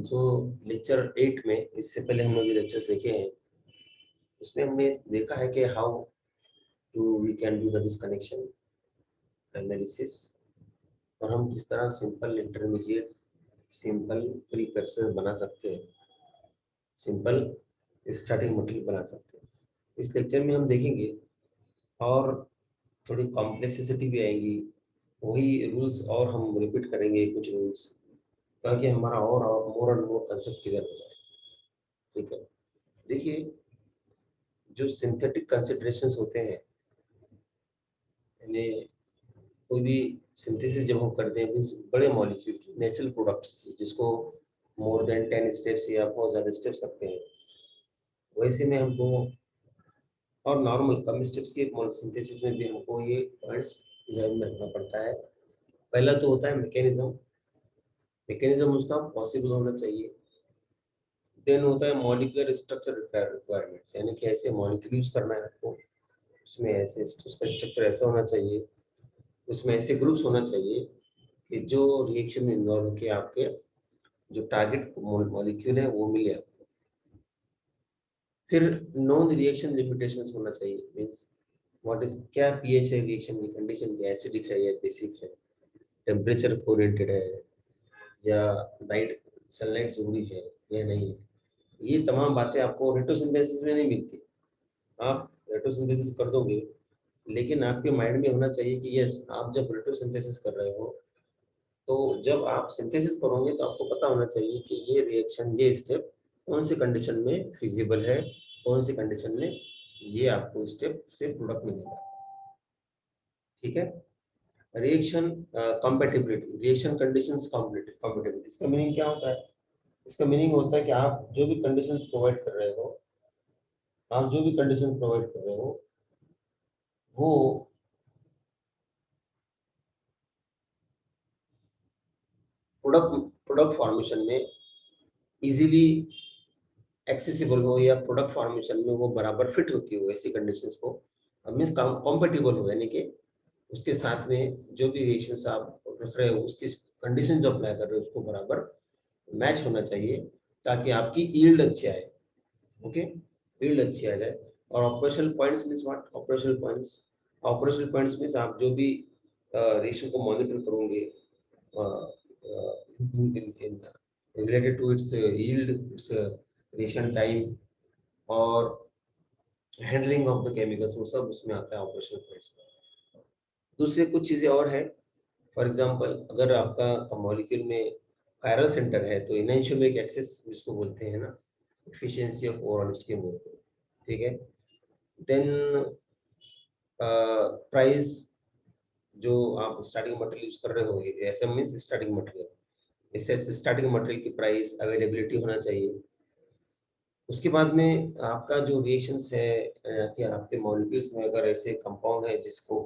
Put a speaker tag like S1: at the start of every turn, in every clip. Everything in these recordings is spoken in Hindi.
S1: जो लेक्चर 8 में इससे पहले हम लोग ये लेक्चर्स देखे हैं, उसमें हमने देखा है कि how to we can do the disconnection analysis, और हम किस तरह सिंपल इंटरमीडिएट सिंपल प्रीकर्सर बना सकते हैं, सिंपल स्टार्टिंग मटेरियल बना सकते हैं। इस लेक्चर में हम देखेंगे और थोड़ी कॉम्प्लेक्सिटी भी आएगी, वही रूल्स और हम रिपीट करेंगे कुछ रूल्स, ताकि हमारा और more and more concept clear हो जाए। ठीक है, देखिए जो सिंथेटिक कंसिडरेशंस होते हैं, यानी कोई भी सिंथेसिस जब हम करते हैं मीन्स बड़े मॉलिक्यूल की नेचुरल प्रोडक्ट्स जिसको मोर देन 10 स्टेप्स या बहुत ज़्यादा स्टेप्स लगते हैं, वैसे में हमको और नॉर्मल कम स्टेप्स के सिंथेसिस में भी हमको ये पॉइंट्स ध्यान में रखना पड़ता है। पहला तो होता है मैकेनिज्म, मैकेनिज्म उसका पॉसिबल होना चाहिए। देन होता है मॉलिक्यूलर स्ट्रक्चर रिक्वायरमेंट्स, यानी कि ऐसे मॉलिक्यूल यूज करना है आपको, उसमें ऐसे उसका स्ट्रक्चर ऐसा होना चाहिए, उसमें ऐसे ग्रुप्स होना चाहिए कि जो रिएक्शन में इन्वॉल्व होकर आपके जो टारगेट मॉलिक्यूल है वो मिले आपको। फिर नोन रिएक्शन लिमिटेशंस होना चाहिए, मींस व्हाट इज क्या पीएच है रिएक्शन की कंडीशन, की एसिडिक है या बेसिक है, टेम्परेचर ओरिएंटेड है या लाइट सनलाइट जरूरी है या नहीं है। ये तमाम बातें आपको रेट्रोसिंथेसिस में नहीं मिलती। आप रेट्रोसिंथेसिस कर दोगे, लेकिन आपके माइंड में होना चाहिए कि यस, आप जब रेट्रोसिंथेसिस कर रहे हो तो जब आप सिंथेसिस करोगे तो आपको पता होना चाहिए कि ये रिएक्शन, ये स्टेप कौन सी कंडीशन में फिजिबल है, कौन सी कंडीशन में ये आपको स्टेप से प्रोडक्ट मिलेगा। ठीक है, reaction compatibility, reaction conditions compatibility, इसका मीनिंग क्या होता है? इसका मीनिंग होता है कि आप जो भी कंडीशंस प्रोवाइड कर रहे हो, आप जो भी कंडीशन प्रोवाइड कर रहे हो वो प्रोडक्ट प्रोडक्ट फॉर्मेशन में इजीली एक्सेसिबल हो, या प्रोडक्ट फॉर्मेशन में वो बराबर फिट होती हो ऐसी कंडीशंस को, मीन्स कॉम्पेटिबल हो, यानी कि उसके साथ में जो भी रिएक्शंस आप रख रहे हो उसकी कंडीशन जो अप्लाई कर रहे हो उसको बराबर मैच होना चाहिए, ताकि आपकी यील्ड अच्छी आए। ओके, यील्ड अच्छी आ जाए। और operational points means what? Operational points means आप जो भी रिएक्शन को मॉनिटर करोगे related to its yield, its reaction time और हैंडलिंग ऑफ द केमिकल्स, वो सब उसमें आता है ऑपरेशनल पॉइंट्स में। दूसरे कुछ चीजें और है, फॉर एग्जांपल अगर आपका मॉलिक्यूल में कायरल सेंटर है तो इनएंशियोमेरिक एक्सेस जिसको बोलते हैं ना, एफिशिएंसी ऑफ ओवरऑल स्कीम बोलते हैं। ठीक है, देन प्राइस, जो आप स्टार्टिंग मटेरियल यूज कर रहे हो, ऐसे मीन्स स्टार्टिंग मटेरियल, इससे स्टार्टिंग मटेरियल की प्राइस अवेलेबिलिटी होना चाहिए। उसके बाद में आपका जो रिएक्शंस है कि आपके मॉलिक्यूल्स में अगर ऐसे कंपाउंड है जिसको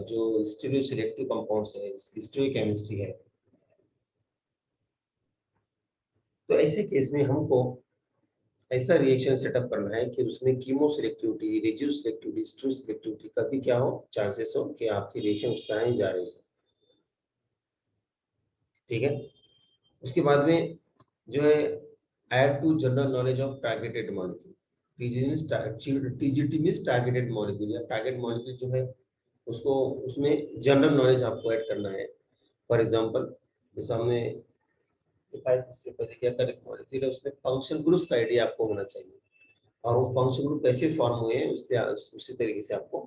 S1: जो स्टीरियो सिलेक्टिव कंपाउंड्स है, स्टीरियोकेमिस्ट्री है, तो ऐसे केस में हमको ऐसा रिएक्शन सेटअप करना है कि उसमें chemoselectivity, regioselectivity, stereoselectivity का भी क्या हो, चांसेस हो कि आपकी रिएक्शन उस तरह ही जा रही है। ठीक है, उसके बाद में जो है add to general knowledge of targeted molecule, TGT means targeted molecule, या टारगेट मॉलिक्यूल जो है उसको उसमें जनरल नॉलेज आपको ऐड करना है। फॉर एग्जांपल जैसे हमने देखा है, इससे पहले क्या करेक्ट मॉलिक्यूल है उसमें फंक्शनल ग्रुप्स का आइडिया आपको होना चाहिए, और वो फंक्शनल ग्रुप कैसे फॉर्म हुए हैं उससे उसी तरीके से आपको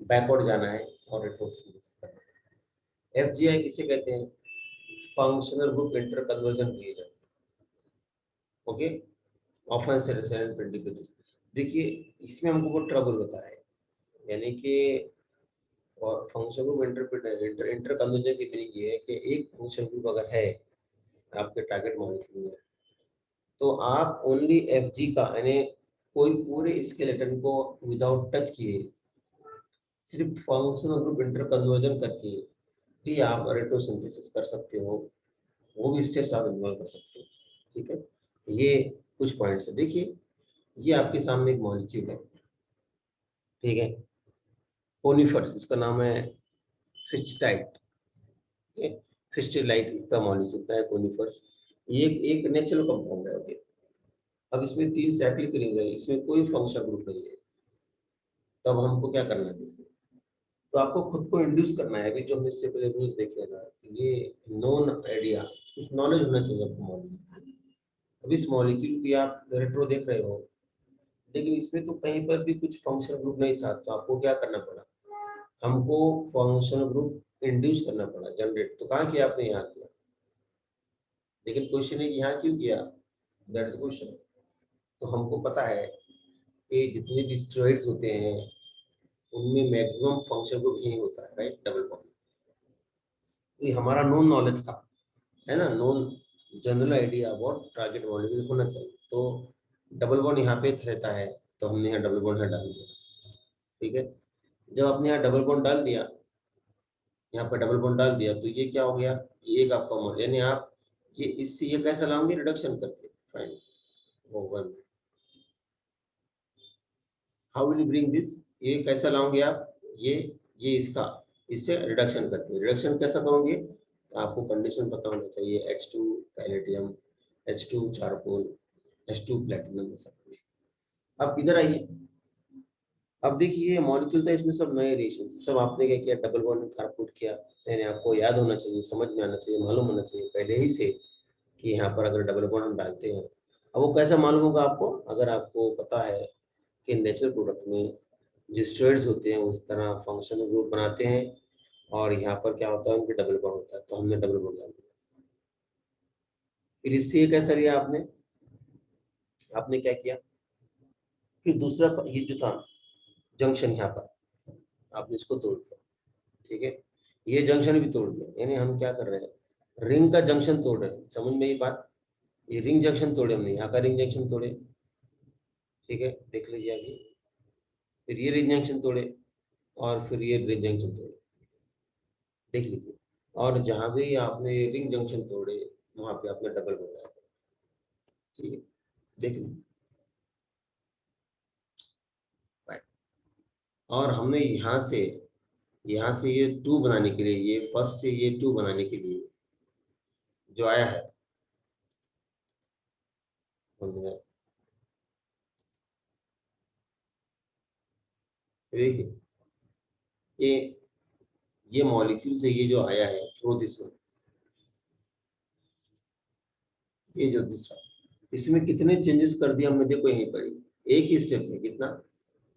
S1: बैकवर्ड जाना है और रिपोर्ट करना है। एफजीआई किसे कहते हैं? Functional group inter conversion reagent. Okay, often selection predictors. देखिए इसमें हमको वो ट्रबल होता है, यानी कि और function group inter inter conversion की मीनिंग ये है कि एक फंक्शन ग्रुप अगर है आपके टारगेट मॉलिक्यूल में, तो आप ओनली एफजी का, यानी कोई पूरे स्केलेटन को विदाउट टच किए सिर्फ फंक्शनल ग्रुप इंटर कन्वर्जन करके ही आप रेट्रोसिंथेसिस कर सकते हो, वो भी स्टेप्स आप इन्वॉल्व कर सकते हो। ठीक है, ये कुछ पॉइंट्स है। देखिए ये आपके सामने एक मॉलिक्यूल है, ठीक है, कोनिफर्स, इसका नाम है फिस्टाइट। फिस्टिलाइट का मॉलिक्यूल का है कोनिफर्स। ये एक नेचुरल कंपाउंड है। ओके, अब इसमें 3 साइक्लिक रिंग है, इसमें कोई फंक्शनल ग्रुप नहीं है, तब हमको क्या करना है? तो आपको खुद को इंड्यूस करना है। अभी जो हमने इससे पहले रूल्स देखे ना, ये नोन आइडिया, कुछ नॉलेज होना चाहिए आपको मॉलिक्यूल। अब इस मॉलिक्यूल की आप रेट्रो देख रहे हो, लेकिन इसमें तो कहीं पर भी कुछ फंक्शनल ग्रुप नहीं था, तो आपको क्या करना पड़ा? हमको फंक्शनल ग्रुप इंड्यूस करना पड़ा, जनरेट। तो कहाँ किया आपने? यहाँ किया। लेकिन क्वेश्चन है कि यहाँ क्यों किया? That is question. तो हमको पता है कि जितने भी स्टेरॉइड्स होते हैं उनमें मैक्सिमम फंक्शनल ग्रुप यही होता है, राइट? Double bond. ये हमारा नोन नॉलेज था, है ना, known general idea about target molecule होना चाहिए। तो डबल बॉन्ड यहाँ पे रहता है, तो हमने यहाँ डबल बॉन्ड डाल दिया। ठीक है, जब आपने यहाँ डबल बॉन्ड डाल दिया, यहाँ पर डबल बॉन्ड डाल दिया, तो ये क्या हो गया? ये एक आपका मॉल, यानी आप ये इससे ये कैसे लाओगे? रिडक्शन करके। फाइन, वो one. How will you bring this? ये कैसे लाओगे आप? ये इसका, इससे रिडक्शन करके। रिडक्शन कैसा करोगे? तो आपको कंडीशन पता होना चाहिए, H2 palladium, H2 charcoal, H2 platinum, ऐसा। अब इधर आइए, अब देखिए मॉलिक्यूल था, इसमें सब नए रिएक्शन, सब आपने क्या किया? डबल बॉन्ड कारपुट किया। यानी आपको याद होना चाहिए, समझ में आना चाहिए, मालूम होना चाहिए पहले ही से कि यहाँ पर अगर डबल बॉन्ड हम डालते हैं। अब वो कैसे मालूम होगा आपको? अगर आपको पता है कि नेचुरल प्रोडक्ट में जो स्टेरॉइड्स होते हैं उस तरह फंक्शनल ग्रुप बनाते हैं, और यहाँ पर क्या होता है? उनके डबल बॉन्ड होता है, तो हमने डबल बॉन्ड डाल दिया। फिर इससे ये कैसा लिया आपने? आपने क्या किया? फिर दूसरा ये जो था जंक्शन, यहाँ पर आपने इसको तोड़ दिया। ठीक है, ये जंक्शन भी तोड़ दिया, यानी हम क्या कर रहे हैं? रिंग का जंक्शन तोड़ रहे हैं। समझ में ये बात? ये रिंग जंक्शन तोड़े हमने, यहाँ का रिंग जंक्शन तोड़े। ठीक है, देख लीजिए अभी। फिर ये रिंग जंक्शन तोड़े, और फिर ये रिंग जंक्शन तोड़े, देख लीजिए। और जहां भी आपने रिंग जंक्शन तोड़े, वहां पे आपने डबल बनाया। ठीक है, देख लीजिए। Right. और हमने यहाँ से ये टू बनाने के लिए, ये फर्स्ट से ये टू बनाने के लिए जो आया है, हमने देखिए ये मॉलिक्यूल से ये जो आया है थ्रू दिस वन, ये जो दूसरा, इसमें कितने चेंजेस कर दिए हमने? देखो यहीं पर ही एक ही स्टेप में कितना।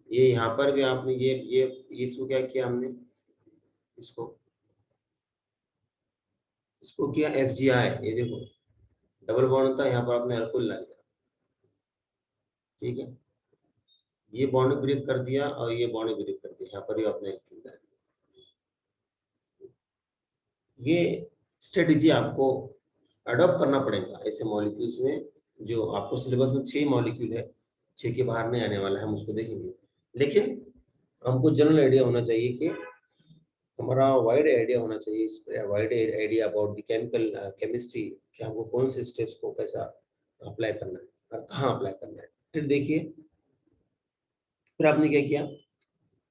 S1: ये यहाँ पर भी आपने ये इसको क्या किया हमने? इसको इसको किया FGI। ये देखो डबल बॉन्ड था, यहाँ पर आपने अल्कोहल ला लिया। ठीक है, ये बॉन्ड ब्रेक कर दिया और ये बॉन्ड ब्रेक कर दिया, यहाँ पर भी आपने अल्कोहल ला लिया। ये स्ट्रेटेजी आपको अडॉप्ट करना पड़ेगा ऐसे मॉलिक्यूल्स में। जो आपको सिलेबस में 6 मॉलिक्यूल है, 6 के बाहर नहीं आने वाला है, हम उसको देखेंगे। लेकिन हमको जनरल आइडिया होना चाहिए कि हमारा वाइड आइडिया होना चाहिए, इस wide idea about the chemical chemistry, कि हमको कौन से स्टेप्स को कैसा अप्लाई करना है और कहाँ अप्लाई करना है। फिर देखिए, फिर आपने क्या किया?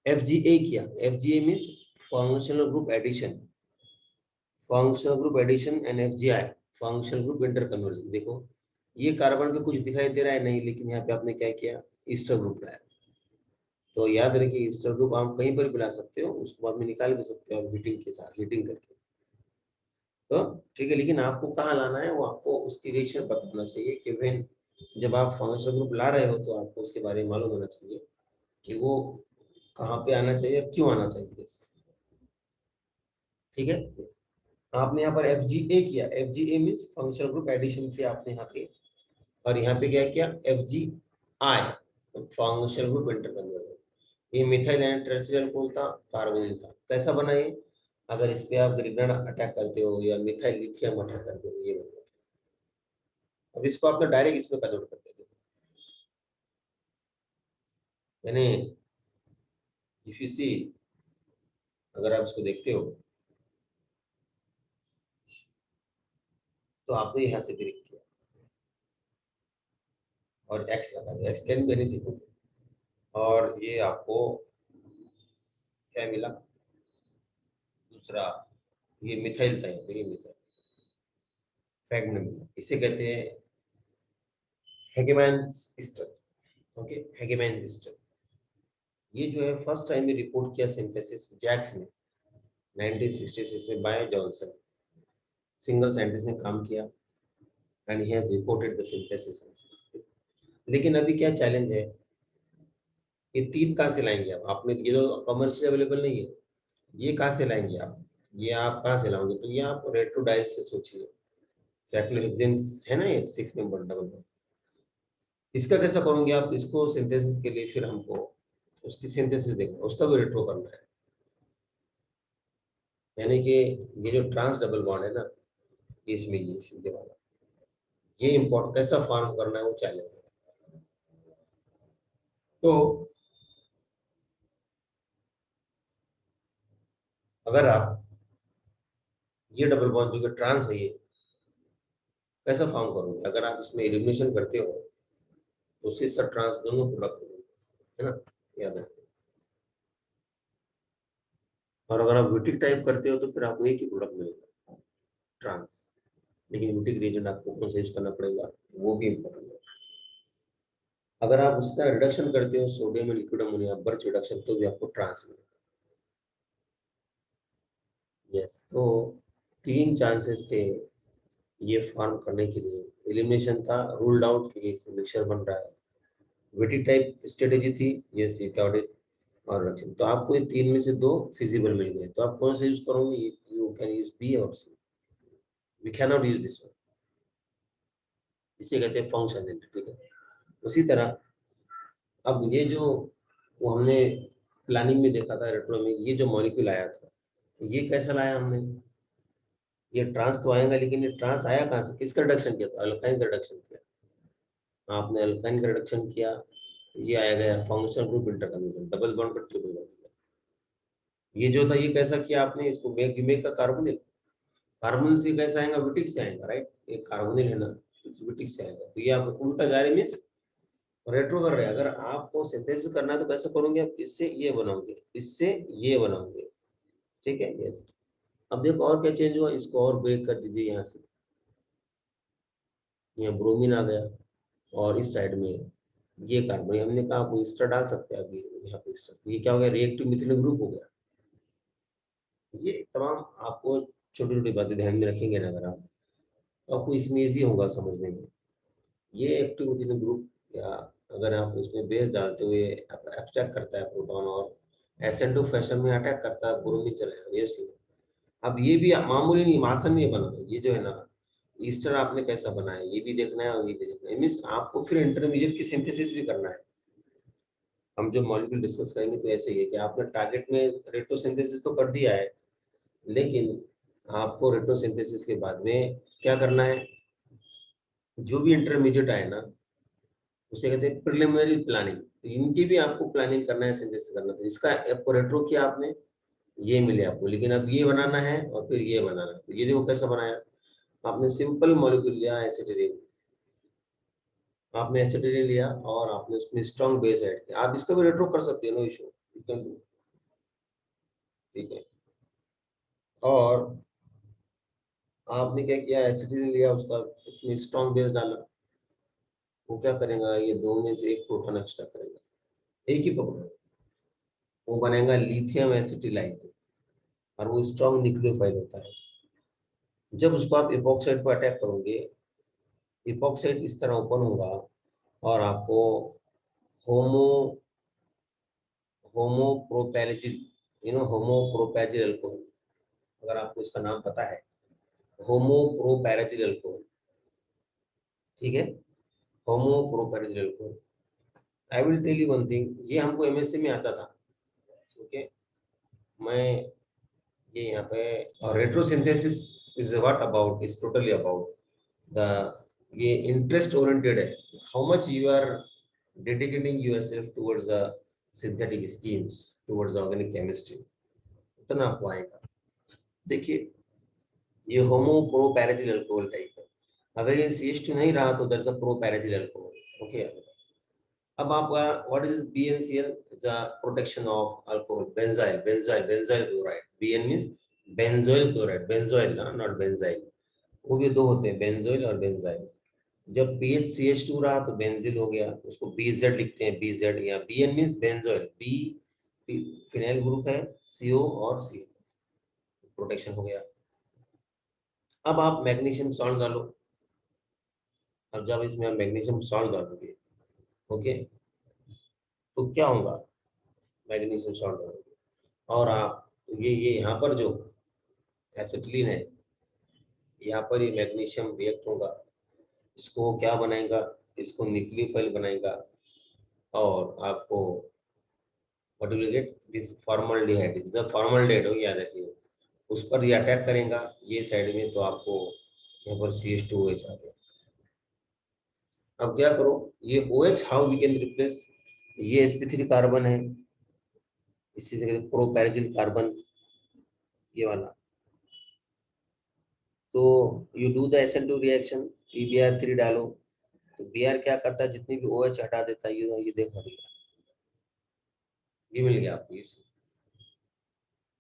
S1: FGA किया। FGA means functional group addition, functional group addition, and FGI functional group inter conversion. देखो ये कार्बन पे कुछ दिखाई दे रहा है नहीं, लेकिन यहाँ पे आपने क्या किया? ईस्टर ग्रुप लाया। तो याद रखिए ईस्टर ग्रुप आप कहीं पर भी ला सकते हो, उसको बाद में निकाल भी सकते हो हीटिंग के साथ, हीटिंग करके। तो ठीक है, लेकिन आपको कहाँ लाना है वो आपको उसकी रिएक्शन पता होना चाहिए कि व्हेन, जब आप फंक्शनल ग्रुप ला रहे हो तो आपको उसके बारे में मालूम होना चाहिए कि वो कहाँ पे आना चाहिए, क्यों आना चाहिए। ठीक है, आपने यहाँ पर FGA किया। FGA means functional group addition किया आपने यहाँ पे, और यहाँ पे क्या किया? FGI functional group inter conversion. ये मिथाइल एंड टर्शियल अल्कोहल था, कार्बोनिल था। कैसा बना ये? अगर इस पे आप ग्रिगनेड अटैक करते हो या मिथाइल लिथियम अटैक करते हो, ये बन। अब इसको आपने डायरेक्ट इसमें कन्वर्ट कर देते हो, यानी इफ यू सी, अगर आप इसको देखते हो तो आपने यहाँ से ब्रेक किया और एक्स लगा दिया, एक्स कैन बी एनीथिंग। और ये आपको क्या मिला? दूसरा, ये मिथाइल था, ये मिथाइल। फैक्ट में मिला, इसे कहते हैं हेगेमैन सिस्टम। ओके, हेगेमैन सिस्टम ये जो है फर्स्ट टाइम में रिपोर्ट किया सिंथेसिस जैक्स में 1966 में बाय जॉनसन, सिंगल साइंटिस्ट ने काम किया and he has reported the synthesis. लेकिन अभी क्या चैलेंज है, ये तीन कहाँ से लाएंगे आप? आपने ये तो कमर्शियल अवेलेबल नहीं है, ये कहाँ से लाएंगे आप? ये आप कहाँ से लाओगे? तो ये आप रेट्रोडाइल से सोचिए, साइक्लोहेक्सेन है ना, ये 6 मेंबर डबल बॉन्ड, इसका कैसा करोगे आप? इसको सिंथेसिस के लिए फिर हमको उसकी सिंथेसिस देखना, उसका भी रेट्रो करना है। यानी कि ये जो ट्रांस डबल बॉन्ड है ना, इसमें ये सीधे वाला, ये इम्पोर्ट कैसा फॉर्म करना है वो चैलेंज है। तो अगर आप ये डबल बॉन्ड जो कि ट्रांस है, ये कैसा फॉर्म करोगे? अगर आप इसमें एलिमिनेशन करते हो तो सिस और ट्रांस दोनों प्रोडक्ट है ना, याद रखिए। और अगर आप ब्यूटिक टाइप करते हो तो फिर आपको एक ही प्रोडक्ट मिलेगा, ट्रांस। लेकिन ब्यूटिक रिएजेंट आपको कौन सा यूज करना पड़ेगा, वो भी इम्पोर्टेंट है। अगर आप उसका रिडक्शन करते हो सोडियम में लिक्विड अमोनिया बर्च रिडक्शन, तो भी आपको ट्रांस मिलेगा। यस, तो तीन चांसेस थे ये फॉर्म करने के लिए। एलिमिनेशन था, रूल्ड आउट कि मिक्सचर बन रहा है। वेटी टाइप स्ट्रेटेजी थी, यस ये इट और रिडक्शन। तो आपको ये तीन में से दो फिजिबल मिल गए, तो आप कौन सा यूज करोगे? यू कैन यूज बी और C, we can not use this one. इसे कहते हैं फंक्शन, ठीक है। उसी तरह अब ये जो वो हमने प्लानिंग में देखा था रेट्रो में, ये जो मॉलिक्यूल आया था, ये कैसा लाया हमने? ये ट्रांस तो आएगा, लेकिन ये ट्रांस आया कहाँ से? किसका रिडक्शन किया था? अल्काइन का रिडक्शन किया। आपने अल्काइन का रिडक्शन किया, ये आया गया functional group interconversion, double bond पर ट्रिपल बॉन्ड। ये जो था ये कैसा किया आपने? इसको मेक मेक का कार्बोनिल, कार्बोनिल से कैसा आएगा? ब्यूटिक से आएगा, राइट? ये कार्बोनिल है ना, इस ब्यूटिक से आएगा। तो ये आप उल्टा जा रहे मीन्स रेट्रो कर रहे हैं। अगर आपको सिंथेसिस करना है तो कैसे करोगे आप? इससे ये बनाओगे, इससे ये बनाओगे, ठीक है। यस, अब देखो और क्या चेंज हुआ, इसको और ब्रेक कर दीजिए यहाँ से, यहाँ ब्रोमीन आ गया और इस साइड में ये कार्बन, हमने कहा आप ईस्टर डाल सकते हैं अभी यहाँ पे ईस्टर, तो ये क्या हो गया? रिएक्टिव मिथिलिन ग्रुप हो गया। ये तमाम आपको छोटी छोटी बातें ध्यान में रखेंगे ना अगर आप, तो आपको इसमें इजी होगा समझने में। ये एक्टिव मिथिलिन ग्रुप, या अगर आप इसमें बेस डालते हुए एब्स्ट्रैक्ट करता है प्रोटॉन और एसेंडो फैशन में अटैक करता है, ब्रोमीन चलेगा ये सी। अब ये भी मामूली नहीं, मासन नहीं बना, ये जो है ना ईस्टर आपने कैसा बनाया ये भी देखना है और ये भी देखना है। मीन्स आपको फिर इंटरमीडिएट की सिंथेसिस भी करना है। हम जो मॉलिक्यूल डिस्कस करेंगे तो ऐसे ही है कि आपने टारगेट में रेट्रोसिंथेसिस तो कर दिया है, लेकिन आपको रेट्रोसिंथेसिस के बाद में क्या करना है? जो भी इंटरमीडिएट आए ना, उसे कहते हैं प्रिलिमिनरी प्लानिंग। तो इनकी भी आपको प्लानिंग करना है, सिंथेसिस करना है। तो इसका आपको रेट्रो किया आपने, ये मिले आपको, लेकिन अब ये बनाना है और फिर ये बनाना है। तो ये देखो कैसा बनाया आपने, सिंपल मॉलिक्यूल लिया एसिटिलीन, आपने एसिटिलीन लिया और आपने उसमें स्ट्रॉन्ग बेस ऐड किया। आप इसका भी रेट्रो कर सकते हो, नो इशू, ठीक है। और आपने क्या किया, एसिटिलीन लिया, उसका उसमें स्ट्रॉन्ग बेस डाला, वो क्या करेगा? ये दो में से एक प्रोटॉन एक्स्ट्रा करेगा, एक ही प्रोटॉन, वो बनेगा लिथियम एसिटिलाइट और वो स्ट्रॉन्ग न्यूक्लियोफाइल होता है। जब उसको आप इपॉक्साइड पर अटैक करोगे, इपॉक्साइड इस तरह ओपन होगा और आपको होमो होमोप्रोपैजिल, होमोप्रोपैजिल अल्कोहल, अगर आपको इसका नाम पता है, होमोप्रोपैजिल अल्कोहल, ठीक है, homopropargyl alcohol. I will tell you one thing, ये हमको एमएससी में आता था, ओके। मैं ये यहाँ पे, और retrosynthesis is what about, is totally about the, ये इंटरेस्ट ओरिएंटेड है, how much you are dedicating yourself towards the synthetic schemes, towards organic chemistry, उतना आपको आएगा। देखिए ये होमो प्रो पैराजिल अल्कोहल टाइप है, अगर ये CH2 नहीं रहा तो that's a pro पैराजिल alcohol, okay. अब आपका what is BnCl, it's a protection of alcohol, benzyl chloride, Bn means benzoyl chloride, benzoyl ना, नॉट बेंजाइल, वो भी दो होते हैं, बेंजोइल और बेंजाइल। जब BH CH2 रहा तो बेंजिल हो गया, उसको BZ लिखते हैं, BZ या BN means benzoyl, B phenyl group है, CO और C प्रोटेक्शन हो गया। अब आप मैग्नीशियम सॉल्ट डालो। अब जब इसमें आप मैग्नीशियम सॉल्ट डालोगे, ओके, तो क्या होगा, मैग्नीशियम सॉल्ट डालोगे और आप ये यहाँ पर जो एसिटिलीन है, यहाँ पर ये मैग्नीशियम रिएक्ट होगा, इसको क्या बनाएगा, इसको न्यूक्लियोफाइल बनाएगा और आपको what will get this formaldehyde, is the formaldehyde हो, याद रखिए, उस पर ये अटैक करेगा ये साइड में, तो आपको यहाँ पर CH2OH आ गया। अब क्या करो, ये OH how we can replace, ये sp3 कार्बन है, इसी से प्रोपैराजिल कार्बन, ये वाला, तो you do the SN2 reaction, PbR3 डालो, तो Br क्या करता है, जितनी भी OH हटा देता है, ये देखो भैया, ये मिल गया आपको,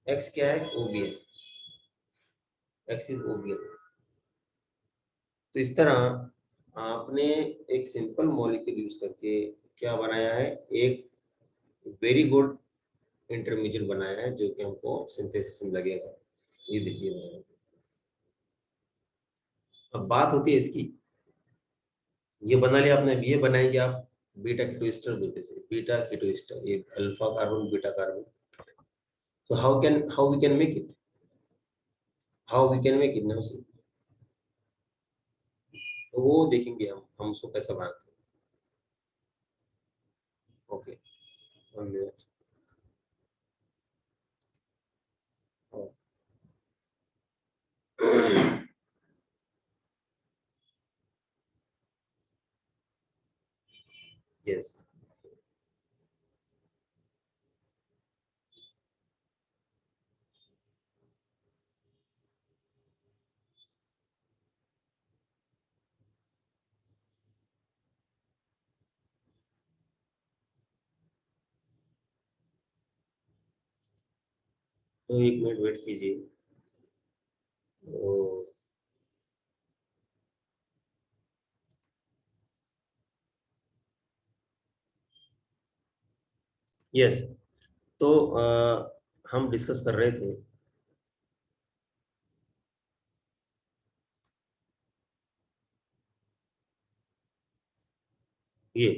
S1: X क्या है, OBN, X इज OBN। तो इस तरह आपने एक सिंपल मॉलिक्यूल यूज करके क्या बनाया है, एक वेरी गुड इंटरमीडिएट बनाया है, जो कि हमको सिंथेसिस में लगेगा। ये देखिए, अब बात होती है इसकी, ये बना लिया आपने, ये बनाएंगे आप बीटा कीटो एस्टर बोलते हैं, बीटा कीटो एस्टर, ये अल्फा कार्बन बीटा कार्बन। तो how we can make it, how we can make it now, तो वो देखेंगे हम उसको कैसे बनाते हैं। Okay, 1 minute. यस, तो 1 मिनट वेट कीजिए। तो यस, तो हम डिस्कस कर रहे थे, ये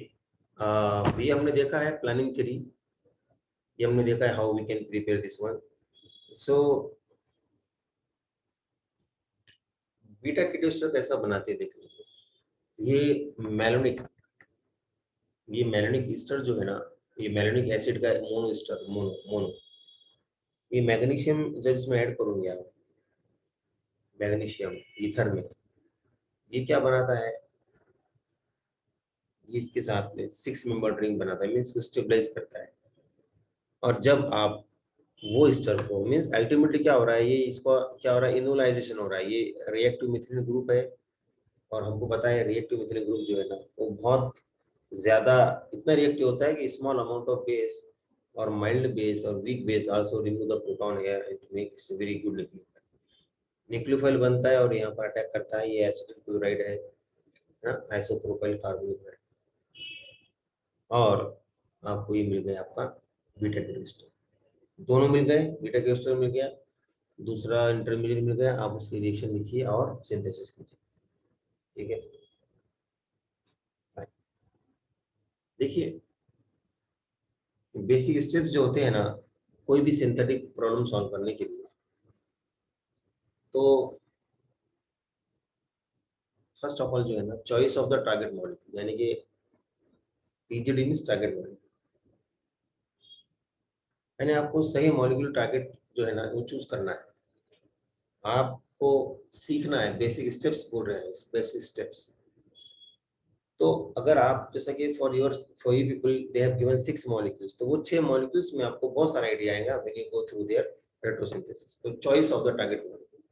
S1: ये हमने देखा है प्लानिंग थ्री, ये हमने देखा है how we can prepare this one. So beta ketoester कैसा बनाते हैं देख लीजिए, ये मेलोनिक, ये मेलोनिक ईस्टर जो है ना, ये मेलोनिक एसिड का मोनो ईस्टर, मोनो मोनो, ये मैग्नीशियम जब इसमें ऐड करोगे आप, मैग्नीशियम ईथर में, ये क्या बनाता है, ये इसके साथ में 6 मेंबर रिंग बनाता है, मीन्स इसको स्टेबलाइज करता है। और जब आप वो ईस्टर को, मीन्स अल्टीमेटली क्या हो रहा है, ये इसको क्या हो रहा है, इनोलाइजेशन हो रहा है, ये रिएक्टिव मिथिलीन ग्रुप है। और हमको पता है रिएक्टिव मिथिलीन ग्रुप जो है ना, वो बहुत ज्यादा इतना रिएक्टिव होता है कि स्मॉल अमाउंट ऑफ बेस और माइल्ड बेस और weak base also remove the proton here, it makes very good nucleophile, nucleophile बनता है और यहाँ पर अटैक करता है, ये एसिटिल क्लोराइड है ना, आइसोप्रोपाइल कार्बोनेट, और आपको ये मिल गया आपका बीटा केमिस्टर, दोनों मिल गए, बीटा केमिस्टर मिल गया, दूसरा इंटरमीडिएट मिल गया, आप उसकी रिएक्शन लिखिए और सिंथेसिस कीजिए, ठीक है। Fine. देखिए, बेसिक स्टेप्स जो होते हैं ना, कोई भी सिंथेटिक प्रॉब्लम सॉल्व करने के लिए, तो फर्स्ट ऑफ ऑल जो है ना, choice of the target molecule, यानी कि TGD मींस टारगेट मॉलिक्यूल, यानी आपको सही मॉलिक्यूल टारगेट जो है ना वो चूज करना है, आपको सीखना है, बेसिक स्टेप्स बोल रहे हैं, बेसिक स्टेप्स। तो अगर आप जैसा कि for you people they have given 6 molecules, तो वो 6 मॉलिक्यूल्स में आपको बहुत सारा आइडिया आएगा when you go through their retrosynthesis. तो choice of the target molecule,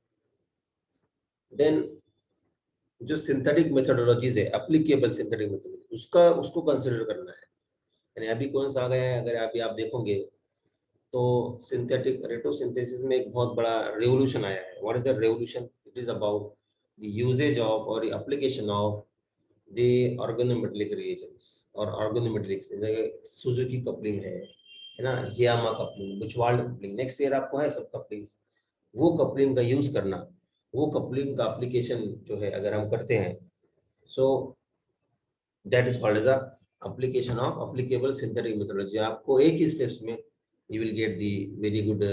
S1: then जो सिंथेटिक मेथोडोलॉजीज है, एप्लीकेबल सिंथेटिक मेथोडोलॉजी, उसका उसको कंसीडर करना है। यानी अभी कौन सा आ गया है, अगर अभी आप देखोगे तो सिंथेटिक रेट्रोसिंथेसिस में एक बहुत बड़ा रेवोल्यूशन आया है। What is the revolution, it is about the usage of or the application of the organometallic reagents or organometallics, Suzuki coupling है ना, हियामा कपलिंग, बुचवाल्ड कपलिंग, नेक्स्ट ईयर आपको है सब कपलिंग्स, वो कपलिंग का यूज करना, वो कपलिंग का एप्लीकेशन जो है अगर हम करते हैं, so that is called as a application of applicable synthetic methodology. आपको एक ही स्टेप्स में you will get the very good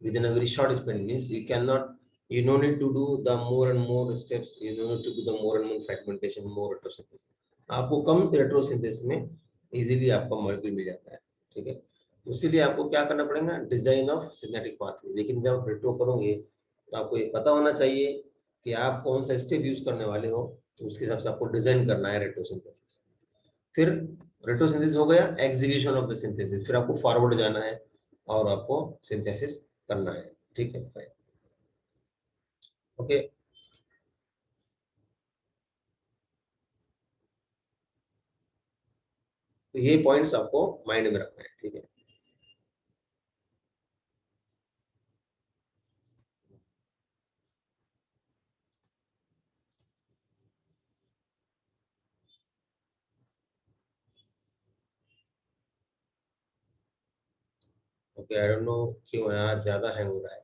S1: within a very short span, means you can not, you no need to do the more and more steps, you no need to do the more and more fragmentation, more retrosynthesis, आपको कम रेट्रोसिंथेसिस में इजीली आपका मॉलिक्यूल मिल जाता है, ठीक है। तो इसीलिए आपको क्या करना पड़ेगा, डिजाइन ऑफ सिनेटिक पाथवे। लेकिन जब रेट्रो करोगे तो आपको ये पता होना चाहिए कि आप कौन सा स्टेप यूज करने वाले हो, तो उसके हिसाब से आपको डिजाइन करना है रेट्रोसिंथेसिस। फिर रेट्रोसिंथेसिस हो गया, एग्जीक्यूशन ऑफ द सिंथेसिस, फिर आपको फॉरवर्ड जाना है और आपको सिंथेसिस करना है, ठीक है। ओके, तो ये पॉइंट्स आपको माइंड में रखना है, ठीक है। ओके, आई डोंट नो क्यों यहाँ ज्यादा हैंग हो रहा है।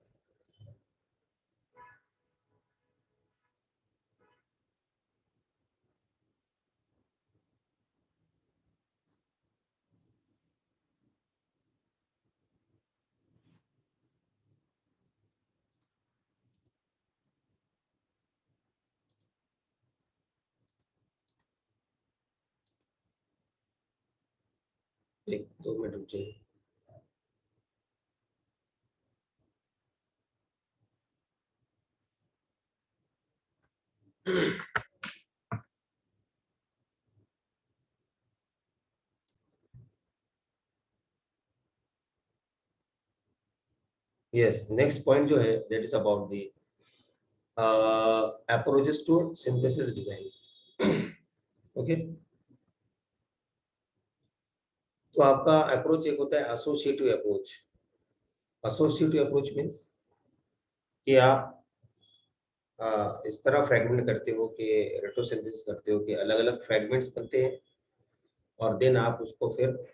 S1: एक दो मिनट रुक जाइए। यस, नेक्स्ट पॉइंट जो है that is about the approaches to synthesis design. Okay, तो आपका अप्रोच एक होता है associative approach. Associative approach means कि आप इस तरह फ्रैगमेंट करते हो कि रेट्रोसिंथेसिस करते हो कि अलग अलग फ्रैगमेंट्स बनते हैं, और देन आप उसको फिर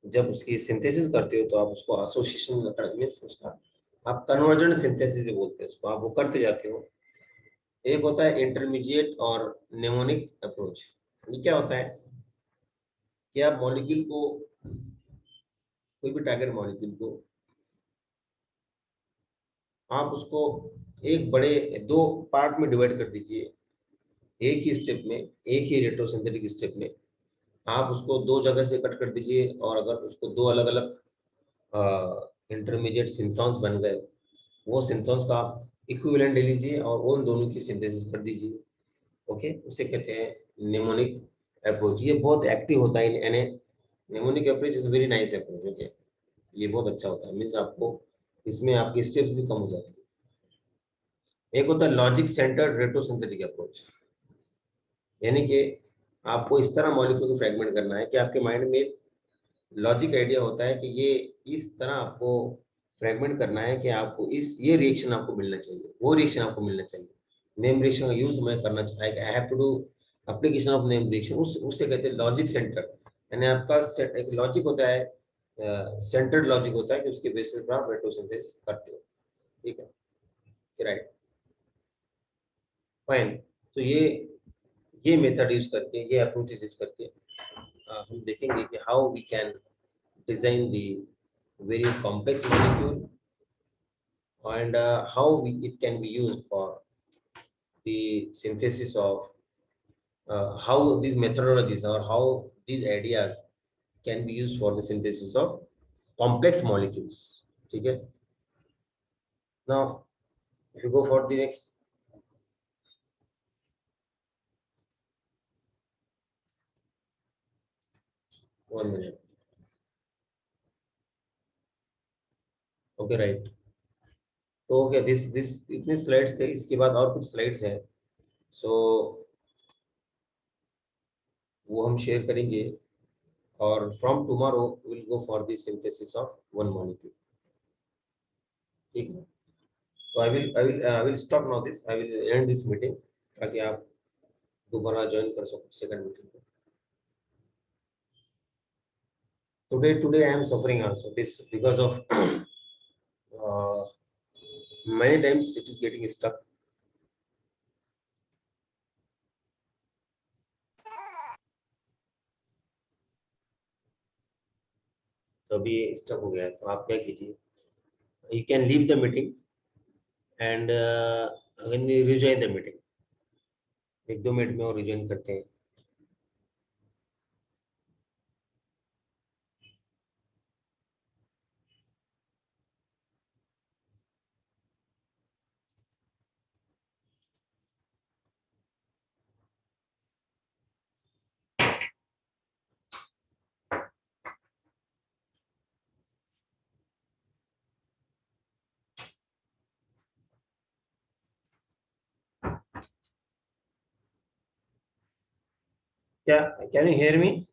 S1: जब उसकी सिंथेसिस करते हो तो आप उसको एसोसिएशन मीन्स उसका आप कन्वर्जेंट सिंथेसिस बोलते हैं उसको, आप वो करते जाते हो। एक होता है इंटरमीडिएट और नेमोनिक अप्रोच। ये क्या होता है कि आप मॉलिक्यूल को, कोई भी टारगेट मॉलिक्यूल को आप उसको एक बड़े दो पार्ट में डिवाइड कर दीजिए, एक ही स्टेप में, एक ही रेट्रोसिंथेटिक स्टेप में आप उसको दो जगह से कट कर दीजिए, और अगर उसको दो अलग अलग इंटरमीडिएट सिंथॉन्स बन गए, वो सिंथॉन्स का आप इक्विवेलेंट ले लीजिए और उन दोनों की सिंथेसिस कर दीजिए। ओके, उसे कहते हैं निमोनिक अप्रोच। ये बहुत एक्टिव होता है यानी mnemonic approach is very nice approach. Okay, ये बहुत अच्छा होता है, मीन्स आपको इसमें आपकी स्टेप्स भी कम हो जाती है। एक होता है लॉजिक सेंटर्ड रेट्रोसिंथेटिक अप्रोच, यानी कि आपको इस तरह मॉलिक्यूल को फ्रैगमेंट करना है कि आपके माइंड में लॉजिक आइडिया होता है कि ये इस तरह आपको फ्रैगमेंट करना है कि आपको इस ये रिएक्शन आपको मिलना चाहिए, वो रिएक्शन आपको मिलना चाहिए। नेम रिएक्शन का यूज मैं करना चाहिए, I have to do application of name reaction, उससे कहते हैं लॉजिक सेंटर। यानी आपका एक लॉजिक होता है, सेंटर्ड लॉजिक होता है कि उसके बेसिस पर आप रेट्रोसिंथेसिस करते हो, ठीक है, राइट, फाइन। तो ये मेथड यूज करके, ये अप्रोचेस यूज करके हम देखेंगे कि how we can design the very complex molecule, and it can be used for the synthesis of how these methodologies or how these ideas can be used for the synthesis of complex molecules. Okay. Now, if you go for the next 1 minute. Okay, right. तो ओके, दिस इतने स्लाइड्स थे, इसके बाद और कुछ स्लाइड्स हैं, सो वो हम शेयर करेंगे, और from tomorrow will go for the synthesis of one molecule, ठीक है। So I will stop now this. I will end this meeting ताकि आप दोबारा join कर सको second meeting को. Today I am suffering also this because of many times it is getting stuck. तो अभी स्टक हो गया है, तो आप क्या कीजिए, you can leave the meeting and again rejoin the meeting. 1-2 minute में और रिजॉइन करते हैं. क्या, can you hear me?